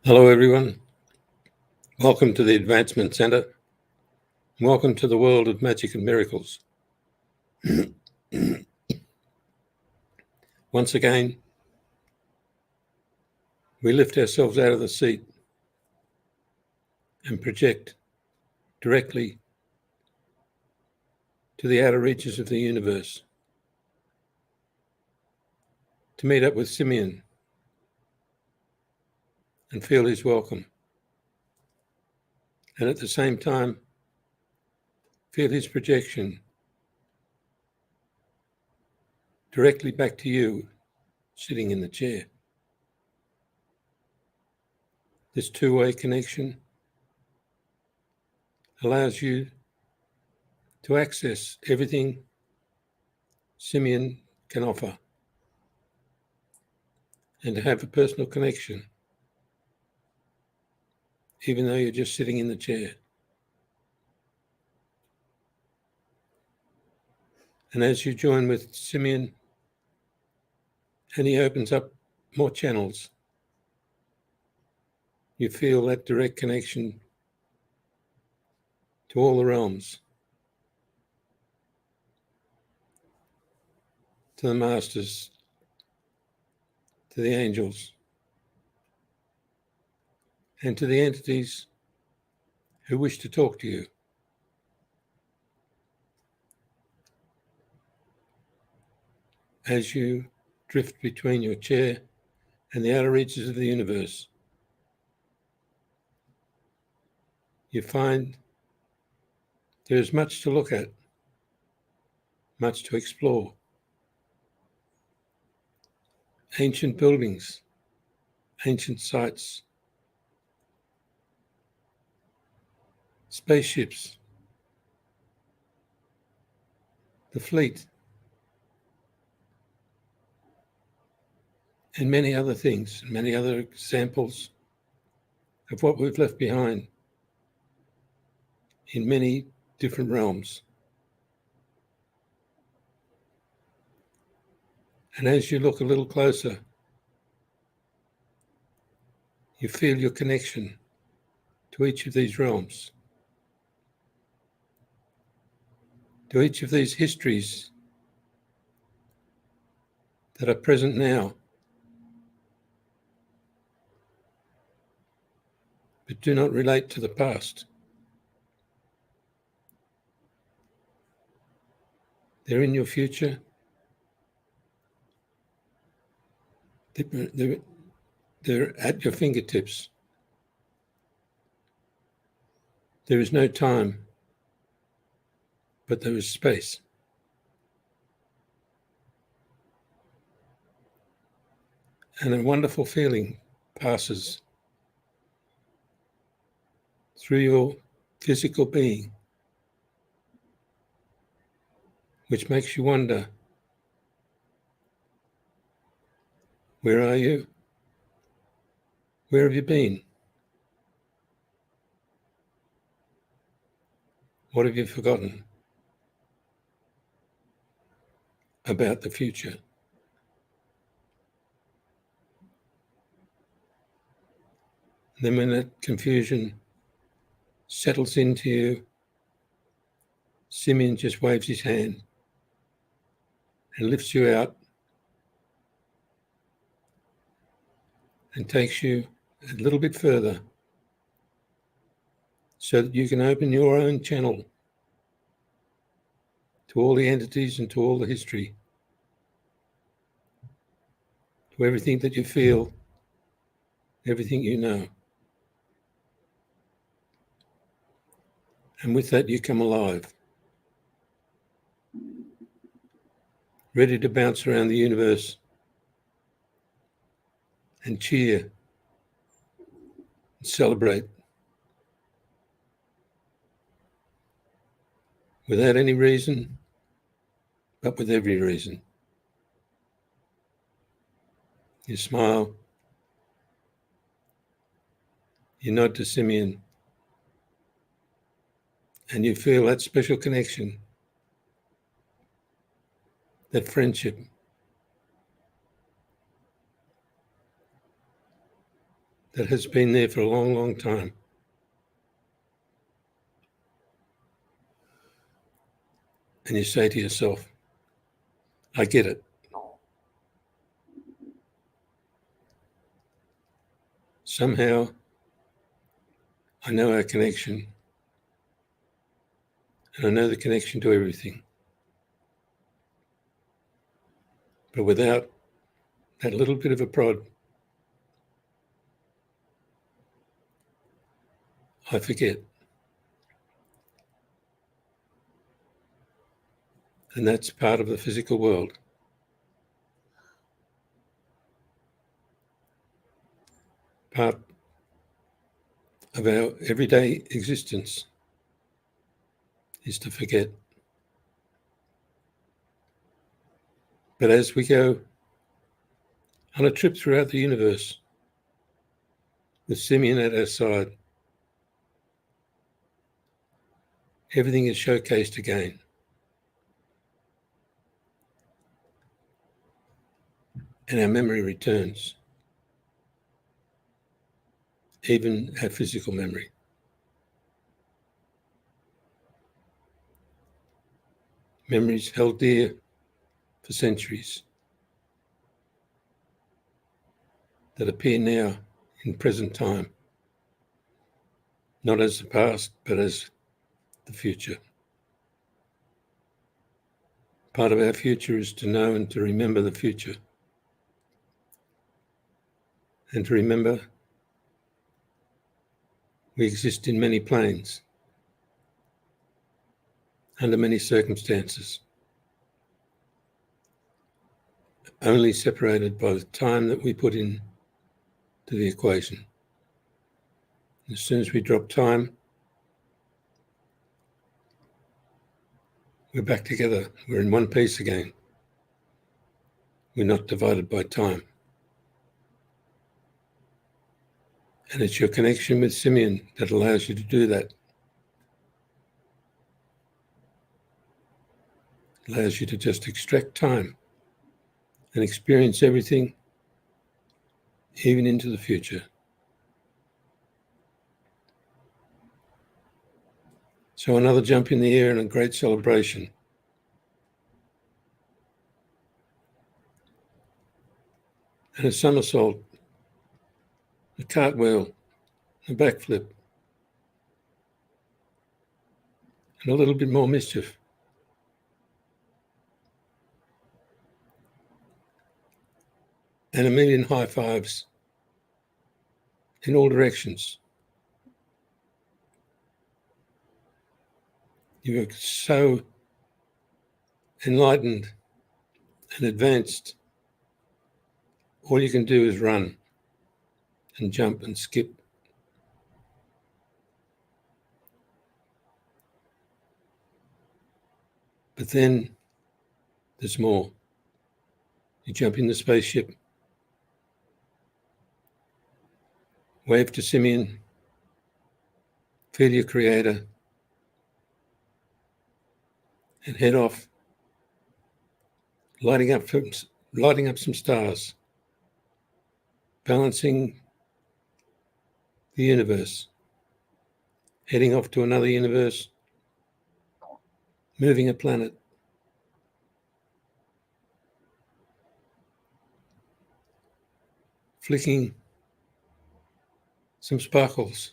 Hello, everyone. Welcome to the Advancement Center. Welcome to the world of magic and miracles. Once again, we lift ourselves out of the seat and project directly to the outer reaches of the universe to meet up with Simeon and feel his welcome. And at the same time, feel his projection directly back to you, sitting in the chair. This two-way connection allows you to access everything Simeon can offer and to have a personal connection, even though you're just sitting in the chair. And as you join with Simeon and he opens up more channels, you feel that direct connection to all the realms, to the masters, to the angels, and to the entities who wish to talk to you. As you drift between your chair and the outer reaches of the universe, you find there is much to look at, much to explore. Ancient buildings, ancient sites, spaceships, the fleet, and many other things, many other examples of what we've left behind in many different realms. And as you look a little closer, you feel your connection to each of these realms, to each of these histories that are present now, but do not relate to the past. They're in your future. They're at your fingertips. There is no time, but there is space. And a wonderful feeling passes through your physical being, which makes you wonder, where are you? Where have you been? What have you forgotten about the future? And then when that confusion settles into you, Simeon just waves his hand and lifts you out and takes you a little bit further so that you can open your own channel to all the entities and to all the history, to everything that you feel, everything you know. And with that, you come alive, ready to bounce around the universe and cheer and celebrate without any reason, but with every reason. You smile, you nod to Simeon, and you feel that special connection, that friendship. that has been there for a long, long time. And you say to yourself, I get it. Somehow, I know our connection, and I know the connection to everything. But without that little bit of a prod, I forget. And that's part of the physical world. Part of our everyday existence is to forget. But as we go on a trip throughout the universe with Simeon at our side, everything is showcased again. And our memory returns, even our physical memory. Memories held dear for centuries that appear now in present time, not as the past, but as the future. Part of our future is to know and to remember the future. And to remember we exist in many planes, under many circumstances, only separated by the time that we put in to the equation. As soon as we drop time, we're back together. We're in one piece again. We're not divided by time. And it's your connection with Simeon that allows you to do that. It allows you to just extract time and experience everything, even into the future. So another jump in the air and a great celebration. And a somersault, a cartwheel, a backflip, and a little bit more mischief. And a million high fives in all directions. You are so enlightened and advanced. All you can do is run and jump and skip. But then there's more. You jump in the spaceship, wave to Simeon, feel your creator, and head off, lighting up some stars, balancing the universe, heading off to another universe, moving a planet. Flicking some sparkles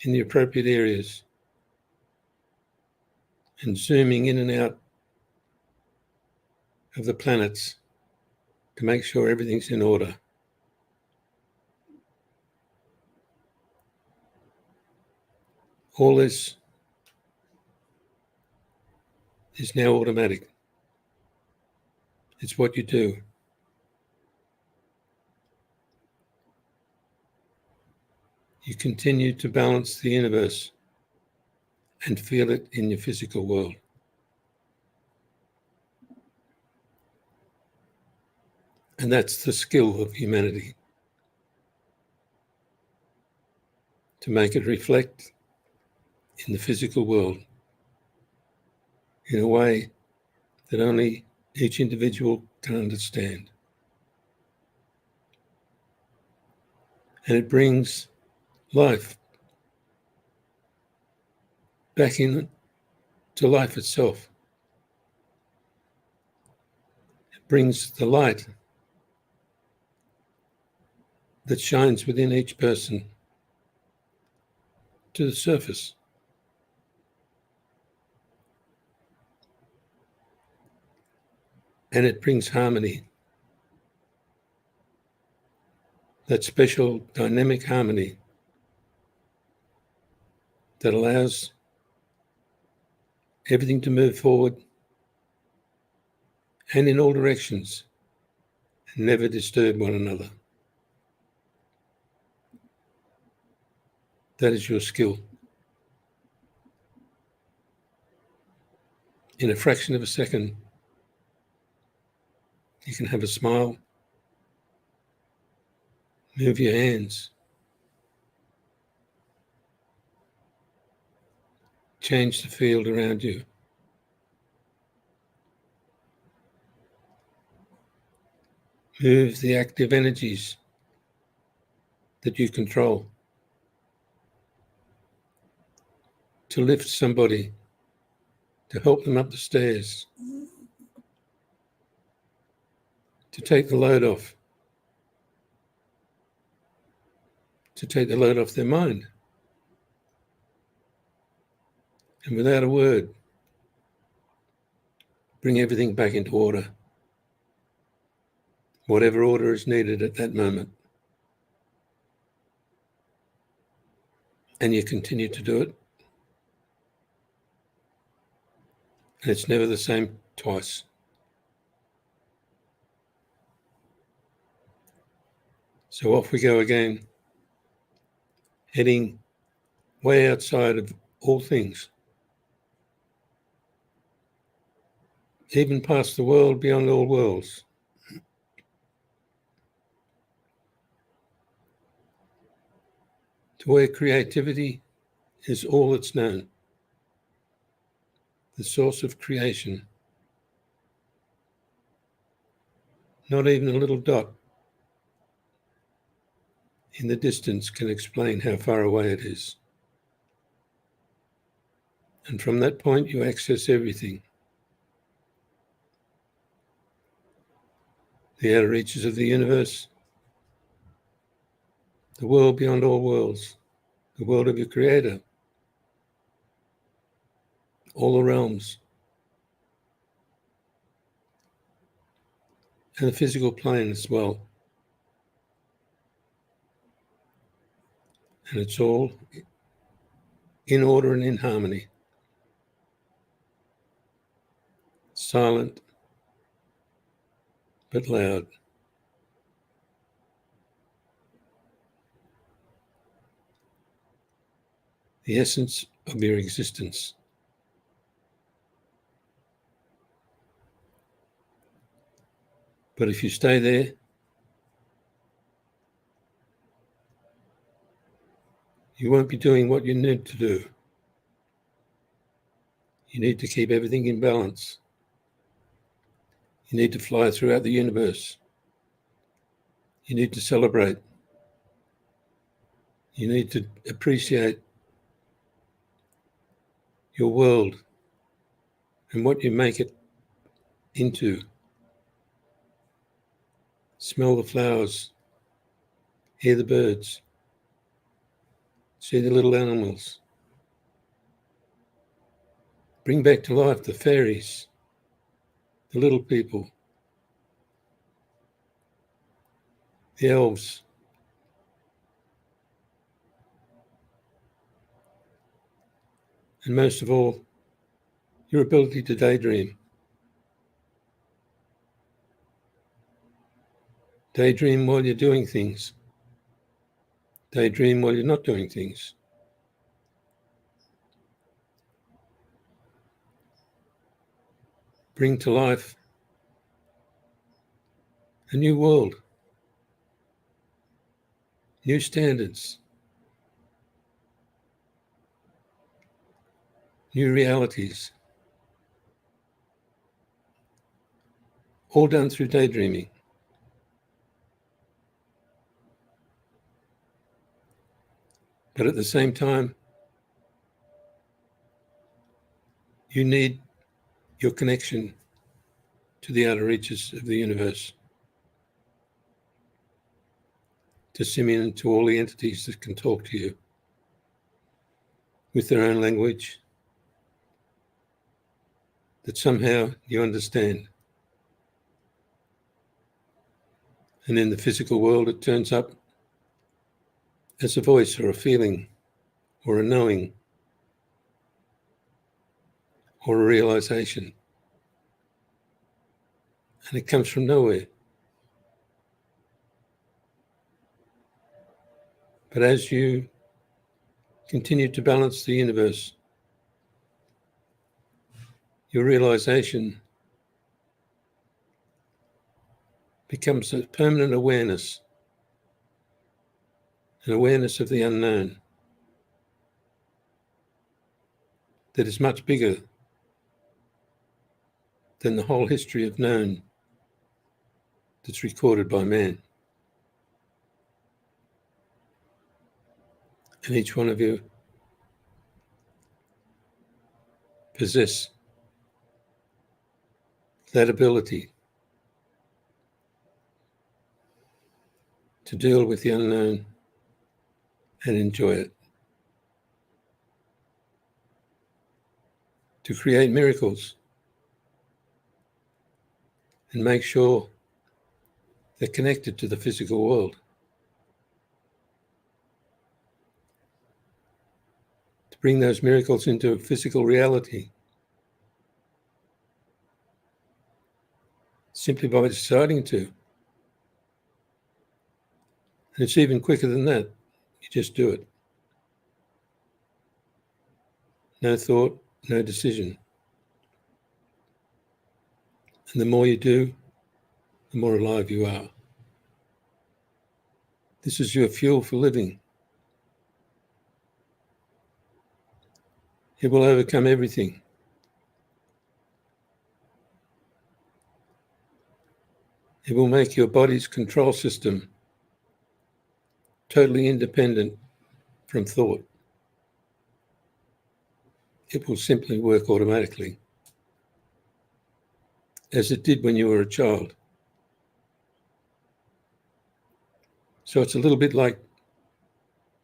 in the appropriate areas and zooming in and out of the planets to make sure everything's in order. All this is now automatic. It's what you do. You continue to balance the universe and feel it in your physical world. And that's the skill of humanity, to make it reflect in the physical world in a way that only each individual can understand. and it brings life back in to life itself. It brings the light that shines within each person to the surface. And it brings harmony, that special dynamic harmony that allows everything to move forward and in all directions and never disturb one another. That is your skill. In a fraction of a second, you can have a smile, move your hands, change the field around you. Move the active energies that you control to lift somebody, to help them up the stairs, to take the load off, to take the load off their mind. And without a word, bring everything back into order, whatever order is needed at that moment. And you continue to do it. And it's never the same twice. So off we go again, heading way outside of all things, even past the world beyond all worlds. To where creativity is all that's known, the source of creation. Not even a little dot in the distance can explain how far away it is. And from that point, you access everything. The outer reaches of the universe, the world beyond all worlds, the world of your creator, all the realms, and the physical plane as well. And it's all in order and in harmony. Silent, but loud. The essence of your existence. But if you stay there, you won't be doing what you need to do. You need to keep everything in balance. You need to fly throughout the universe. You need to celebrate. You need to appreciate your world and what you make it into. Smell the flowers, hear the birds, see the little animals. Bring back to life the fairies, the little people, the elves, and most of all, your ability to daydream. Daydream while you're doing things. Daydream while you're not doing things. Bring to life a new world, new standards, new realities, all done through daydreaming. But at the same time, you need your connection to the outer reaches of the universe to sim into all the entities that can talk to you with their own language that somehow you understand. And in the physical world, it turns up as a voice or a feeling or a knowing or a realization. And it comes from nowhere. But as you continue to balance the universe, your realization becomes a permanent awareness, an awareness of the unknown that is much bigger than the whole history of known that's recorded by man. And each one of you possess that ability to deal with the unknown and enjoy it, to create miracles and make sure they're connected to the physical world, to bring those miracles into physical reality simply by deciding to. And it's even quicker than that. You just do it. No thought, no decision. And the more you do, the more alive you are. This is your fuel for living. It will overcome everything. It will make your body's control system totally independent from thought. It will simply work automatically, as it did when you were a child. So it's a little bit like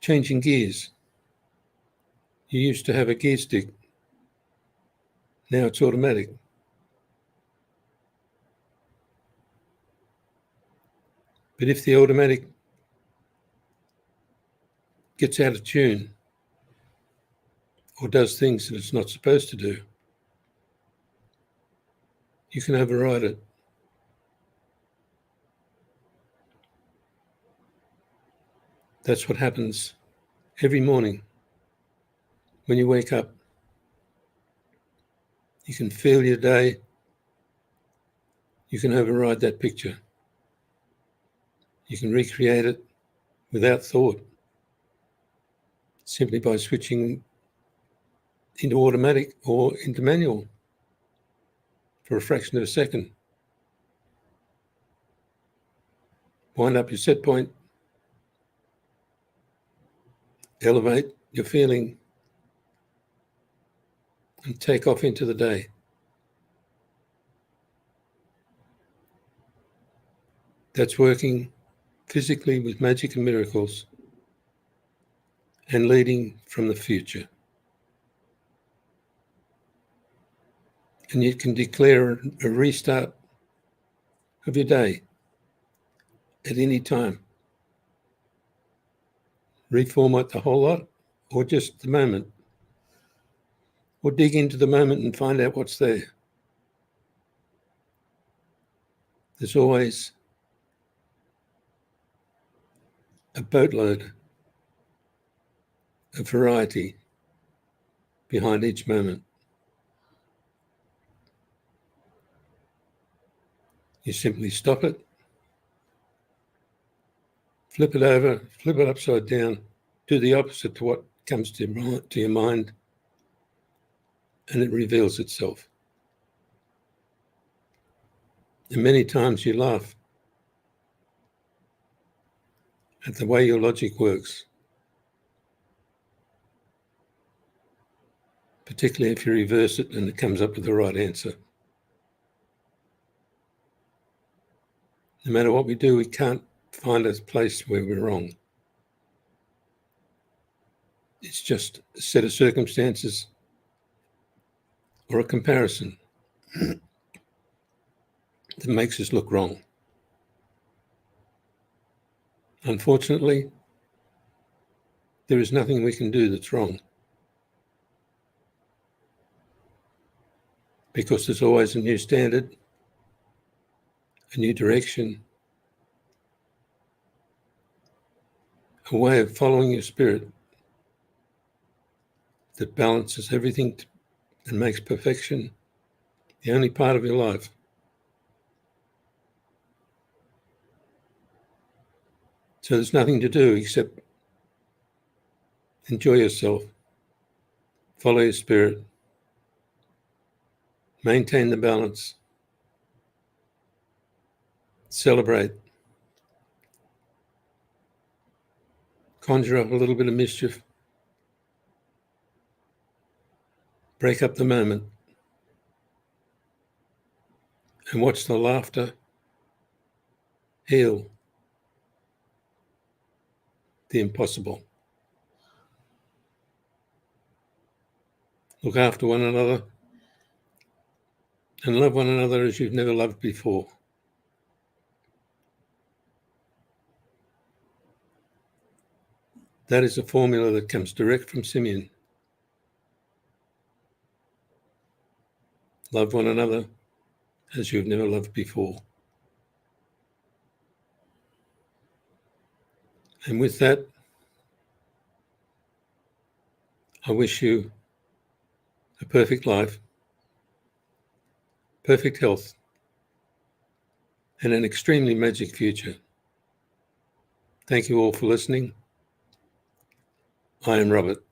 changing gears. You used to have a gear stick. Now it's automatic. But if the automatic gets out of tune or does things that it's not supposed to do, you can override it. That's what happens every morning when you wake up. You can feel your day. You can override that picture. You can recreate it without thought, simply by switching into automatic or into manual for a fraction of a second. Wind up your set point, elevate your feeling, and take off into the day. That's working physically with magic and miracles and leading from the future. And you can declare a restart of your day at any time. Reformat the whole lot, or just the moment. Or dig into the moment and find out what's there. There's always a boatload of variety behind each moment. You simply stop it, flip it over, flip it upside down, do the opposite to what comes to your mind, and it reveals itself. And many times you laugh at the way your logic works. particularly if you reverse it and it comes up with the right answer. No matter what we do, we can't find a place where we're wrong. It's just a set of circumstances or a comparison that makes us look wrong. Unfortunately, there is nothing we can do that's wrong, because there's always a new standard, a new direction, a way of following your spirit that balances everything and makes perfection the only part of your life. So there's nothing to do except enjoy yourself, follow your spirit, maintain the balance, celebrate, conjure up a little bit of mischief, break up the moment, and watch the laughter heal the impossible. Look after one another and love one another as you've never loved before. That is a formula that comes direct from Simeon. Love one another as you've never loved before. And with that, I wish you a perfect life, perfect health, and an extremely magic future. Thank you all for listening. I am Robert.